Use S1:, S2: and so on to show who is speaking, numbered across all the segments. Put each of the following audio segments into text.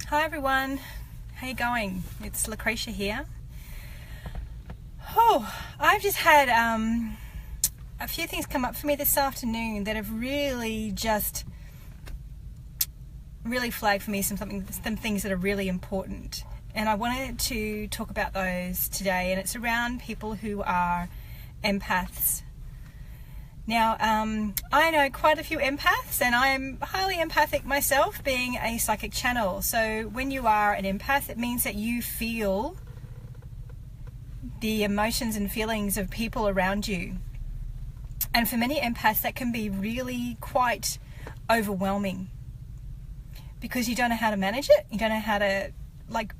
S1: Hi everyone, how you going? It's Lucretia here. I've just had a few things come up for me this afternoon that have really flagged for me some things that are really important, and I wanted to talk about those today. And it's around people who are empaths. Now, I know quite a few empaths, and I am highly empathic myself, being a psychic channel. So when you are an empath, it means that you feel the emotions and feelings of people around you. And for many empaths, that can be really quite overwhelming, because you don't know how to manage it. You don't know how to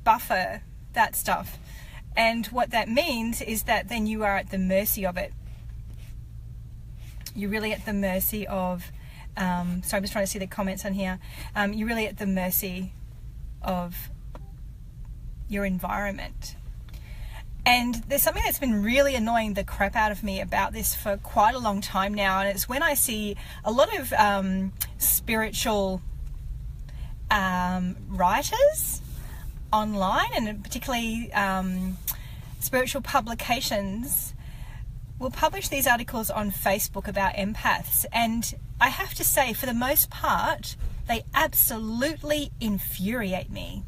S1: buffer that stuff. And what that means is that then you are at the mercy of it. You're really at the mercy of, I'm just trying to see the comments on here. You're really at the mercy of your environment. And there's something that's been really annoying the crap out of me about this for quite a long time now, and it's when I see a lot of spiritual writers online, and particularly spiritual publications, will publish these articles on Facebook about empaths. And I have to say, for the most part, they absolutely infuriate me.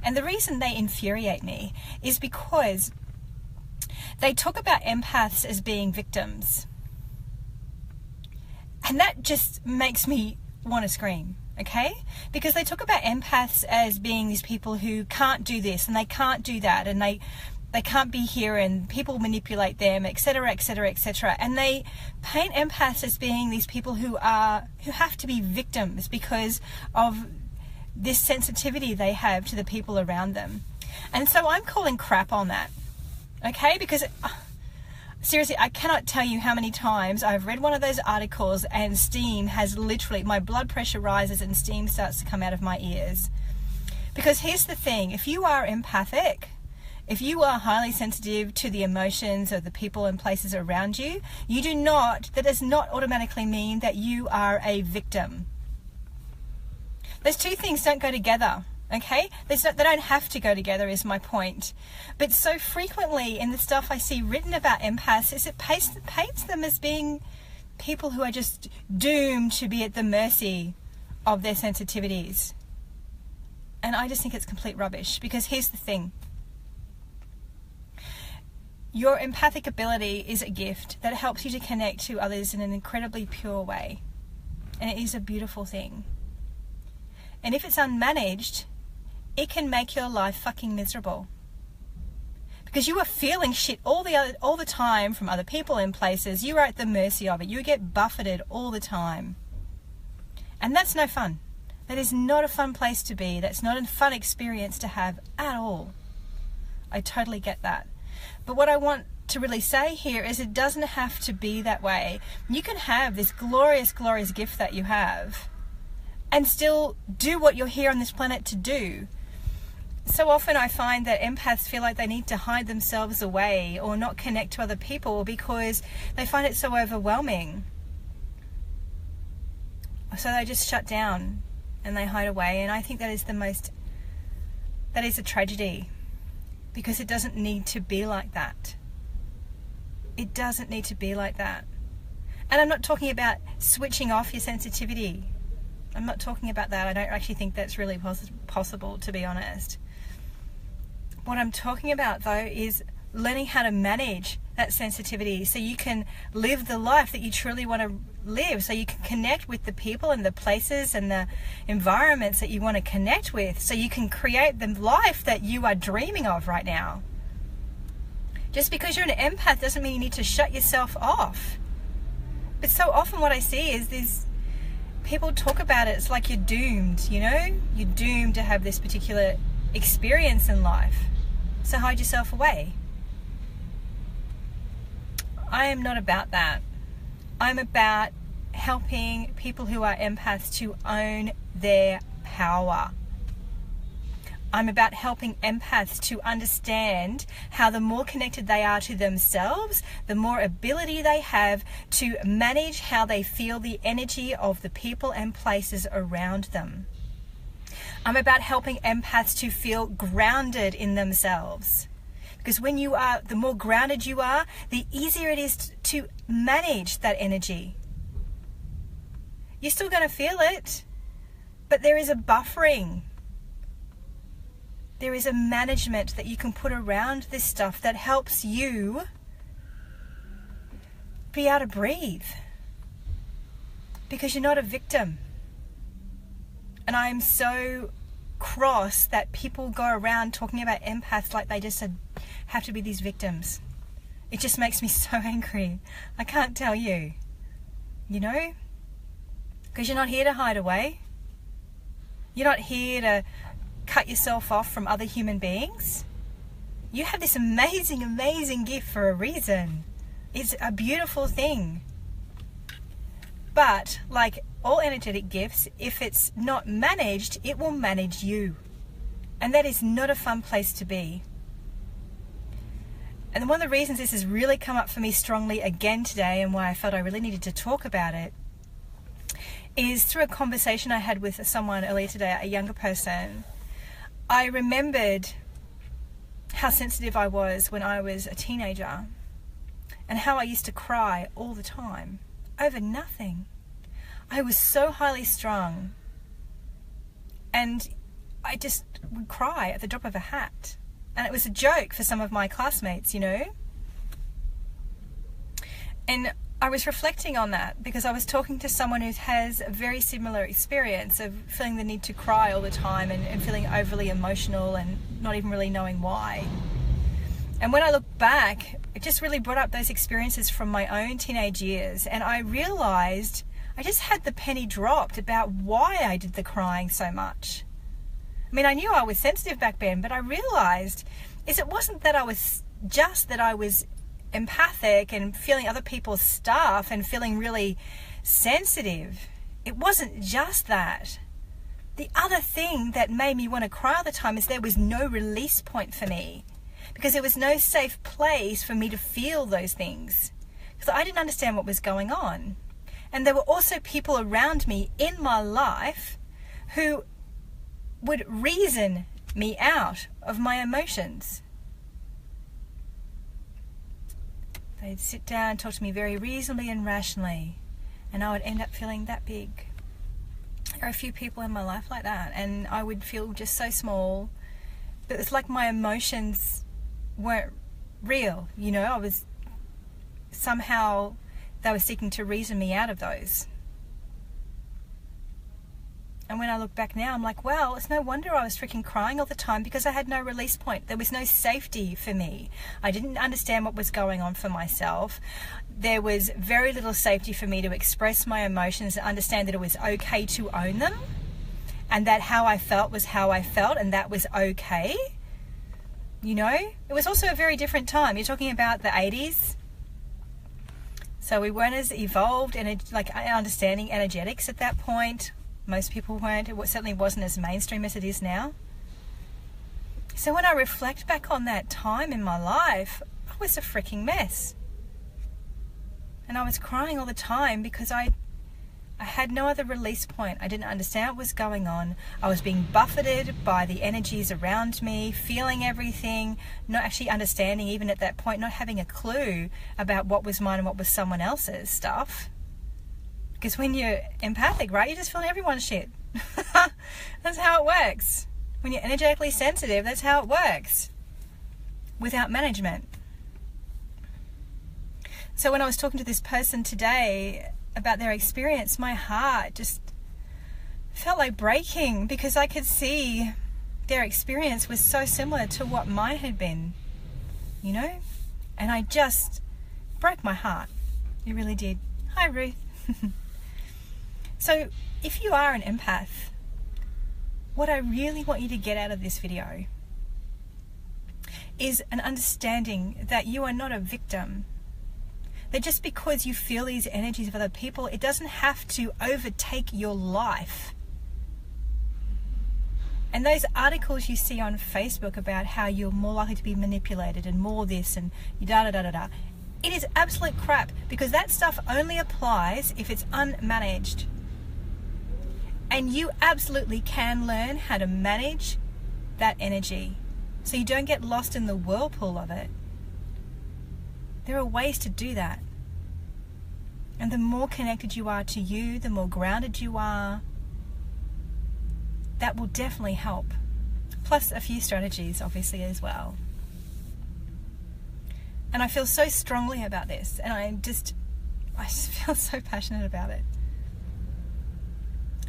S1: And the reason they infuriate me is because they talk about empaths as being victims. And that just makes me want to scream, okay? Because they talk about empaths as being these people who can't do this and they can't do that, and they can't be here, and people manipulate them, etc., etc., etc. And they paint empaths as being these people who have to be victims because of this sensitivity they have to the people around them. And so I'm calling crap on that, okay? Because seriously, I cannot tell you how many times I've read one of those articles and steam has literally, my blood pressure rises and steam starts to come out of my ears. Because here's the thing, if you are empathic, if you are highly sensitive to the emotions of the people and places around you, that does not automatically mean that you are a victim. Those two things don't go together, okay? They don't have to go together, is my point. But so frequently in the stuff I see written about empaths, it paints them as being people who are just doomed to be at the mercy of their sensitivities. And I just think it's complete rubbish, because here's the thing. Your empathic ability is a gift that helps you to connect to others in an incredibly pure way. And it is a beautiful thing. And if it's unmanaged, it can make your life fucking miserable. Because you are feeling shit all the time from other people and places. You are at the mercy of it. You get buffeted all the time. And that's no fun. That is not a fun place to be. That's not a fun experience to have at all. I totally get that. But what I want to really say here is it doesn't have to be that way. You can have this glorious, glorious gift that you have and still do what you're here on this planet to do. So often I find that empaths feel like they need to hide themselves away or not connect to other people because they find it so overwhelming. So they just shut down and they hide away. And I think that is a tragedy. Because it doesn't need to be like that. It doesn't need to be like that. And I'm not talking about switching off your sensitivity. I'm not talking about that. I don't actually think that's really possible, to be honest. What I'm talking about, though, is learning how to manage that sensitivity so you can live the life that you truly want to live, so you can connect with the people and the places and the environments that you want to connect with, so you can create the life that you are dreaming of right now. Just because you're an empath doesn't mean you need to shut yourself off. But so often what I see is these people talk about it, it's like you're doomed, you know? You're doomed to have this particular experience in life. So hide yourself away. I am not about that. I'm about helping people who are empaths to own their power. I'm about helping empaths to understand how the more connected they are to themselves, the more ability they have to manage how they feel the energy of the people and places around them. I'm about helping empaths to feel grounded in themselves. Because when you are, the more grounded you are, the easier it is to manage that energy. You're still going to feel it, but there is a buffering. There is a management that you can put around this stuff that helps you be able to breathe. Because you're not a victim. And I'm so cross that people go around talking about empaths like they just have to be these victims. It just makes me so angry. I can't tell you. You know? Because you're not here to hide away. You're not here to cut yourself off from other human beings. You have this amazing, amazing gift for a reason. It's a beautiful thing. But like all energetic gifts, if it's not managed, it will manage you. And that is not a fun place to be. And one of the reasons this has really come up for me strongly again today, and why I felt I really needed to talk about it, is through a conversation I had with someone earlier today, a younger person. I remembered how sensitive I was when I was a teenager, and how I used to cry all the time over nothing. I was so highly strung, and I just would cry at the drop of a hat. And it was a joke for some of my classmates, you know. And I was reflecting on that because I was talking to someone who has a very similar experience of feeling the need to cry all the time and feeling overly emotional and not even really knowing why. And when I look back, it just really brought up those experiences from my own teenage years. And I realized I just had the penny dropped about why I did the crying so much. I mean, I knew I was sensitive back then, but I realized it wasn't that I was empathic and feeling other people's stuff and feeling really sensitive. It wasn't just that. The other thing that made me want to cry all the time is there was no release point for me, because there was no safe place for me to feel those things, because I didn't understand what was going on. And there were also people around me in my life who would reason me out of my emotions. They'd sit down and talk to me very reasonably and rationally, and I would end up feeling that big. There are a few people in my life like that, and I would feel just so small. But it's like my emotions weren't real, you know. I was somehow, they were seeking to reason me out of those. And when I look back now, I'm like, well, it's no wonder I was freaking crying all the time, because I had no release point. There was no safety for me. I didn't understand what was going on for myself. There was very little safety for me to express my emotions and understand that it was okay to own them, and that how I felt was how I felt, and that was okay. You know, it was also a very different time. You're talking about the 80s. So we weren't as evolved and like understanding energetics at that point. Most people weren't. It certainly wasn't as mainstream as it is now. So when I reflect back on that time in my life, I was a freaking mess. And I was crying all the time because I had no other release point. I didn't understand what was going on. I was being buffeted by the energies around me, feeling everything, not actually understanding even at that point, not having a clue about what was mine and what was someone else's stuff. Because when you're empathic, right, you're just feeling everyone's shit. That's how it works. When you're energetically sensitive, that's how it works. Without management. So when I was talking to this person today about their experience, my heart just felt like breaking, because I could see their experience was so similar to what mine had been, you know? And I just broke my heart. It really did. Hi, Ruth. So if you are an empath, what I really want you to get out of this video is an understanding that you are not a victim. That just because you feel these energies of other people, it doesn't have to overtake your life. And those articles you see on Facebook about how you're more likely to be manipulated and more this and da-da-da-da-da, it is absolute crap, because that stuff only applies if it's unmanaged. And you absolutely can learn how to manage that energy so you don't get lost in the whirlpool of it. There are ways to do that. And the more connected you are to you, the more grounded you are, that will definitely help. Plus a few strategies, obviously, as well. And I feel so strongly about this, and I just feel so passionate about it.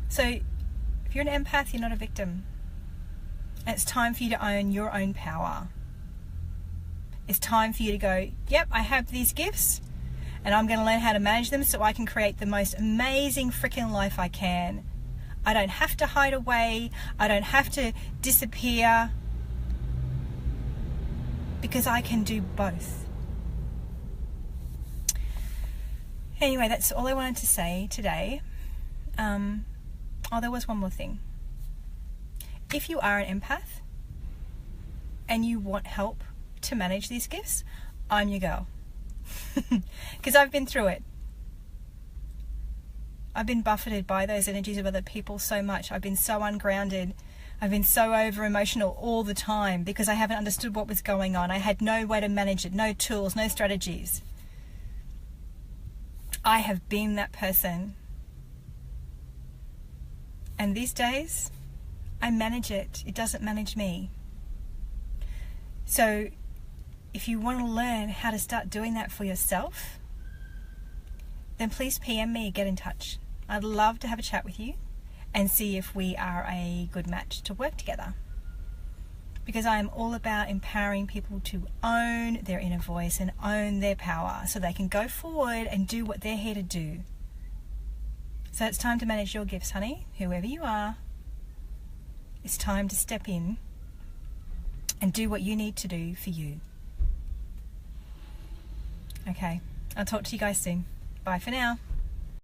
S1: So, if you're an empath, you're not a victim. And it's time for you to own your own power. It's time for you to go, yep, I have these gifts, and I'm going to learn how to manage them so I can create the most amazing freaking life I can. I don't have to hide away. I don't have to disappear, because I can do both. Anyway, that's all I wanted to say today. There was one more thing. If you are an empath and you want help to manage these gifts, I'm your girl. Because I've been through it. I've been buffeted by those energies of other people so much. I've been so ungrounded. I've been so over emotional all the time because I haven't understood what was going on. I had no way to manage it, no tools, no strategies. I have been that person. And these days, I manage it. It doesn't manage me. So, if you want to learn how to start doing that for yourself, then please PM me, get in touch. I'd love to have a chat with you and see if we are a good match to work together. Because I am all about empowering people to own their inner voice and own their power so they can go forward and do what they're here to do. So it's time to manage your gifts, honey, whoever you are. It's time to step in and do what you need to do for you. Okay, I'll talk to you guys soon. Bye for now.